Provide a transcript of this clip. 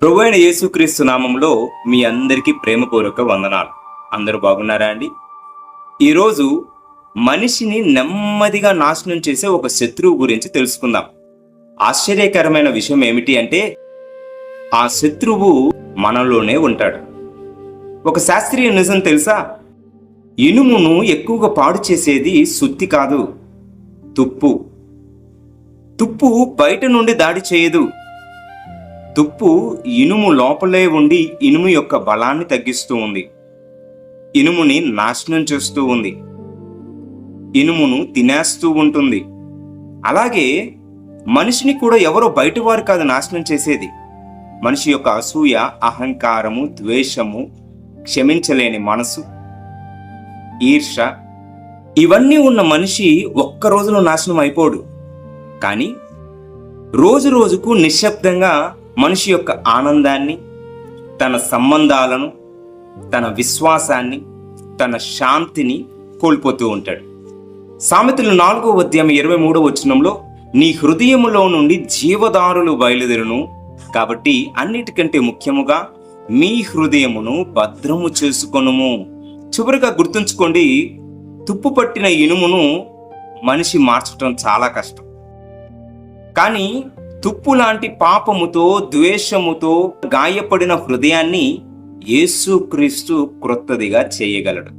ప్రభువైన యేసుక్రీస్తు నామంలో మీ అందరికీ ప్రేమపూర్వక వందనాలు. అందరూ బాగున్నారా అండి? ఈరోజు మనిషిని నెమ్మదిగా నాశనం చేసే ఒక శత్రువు గురించి తెలుసుకుందాం. ఆశ్చర్యకరమైన విషయం ఏమిటి అంటే ఆ శత్రువు మనలోనే ఉంటాడు. ఒక శాస్త్రీయ నిజం తెలుసా? ఇనుమును ఎక్కువగా పాడు చేసేది సుత్తి కాదు, తుప్పు. తుప్పు బయట నుండి దాడి చేయదు. తుప్పు ఇనుము లోపలే ఉండి ఇనుము యొక్క బలాన్ని తగ్గిస్తూ ఉంది. ఇనుముని నాశనం చేస్తూ ఉంది. ఇనుమును తినేస్తూ ఉంటుంది. అలాగే మనిషిని కూడా ఎవరో బయట వారు కాదు నాశనం చేసేది. మనిషి యొక్క అసూయ, అహంకారము, ద్వేషము, క్షమించలేని మనసు, ఈర్ష, ఇవన్నీ ఉన్న మనిషి ఒక్క రోజులో నాశనం అయిపోడు. కానీ రోజు రోజుకు నిశ్శబ్దంగా మనిషి యొక్క ఆనందాన్ని, తన సంబంధాలను, తన విశ్వాసాన్ని, తన శాంతిని కోల్పోతూ ఉంటాడు. సామెతలు 4వ అధ్యాయం 23వ వచనంలో నీ హృదయములో నుండి జీవదారులు బయలుదేరును, కాబట్టి అన్నిటికంటే ముఖ్యముగా మీ హృదయమును భద్రము చేసుకొనుము. చివరిగా గుర్తుంచుకోండి, తుప్పు పట్టిన ఇనుమును మనిషి మార్చడం చాలా కష్టం. కానీ తుప్పు లాంటి పాపముతో, ద్వేషముతో గాయపడిన హృదయాన్ని యేసుక్రీస్తు క్రొత్తదిగా చేయగలడు.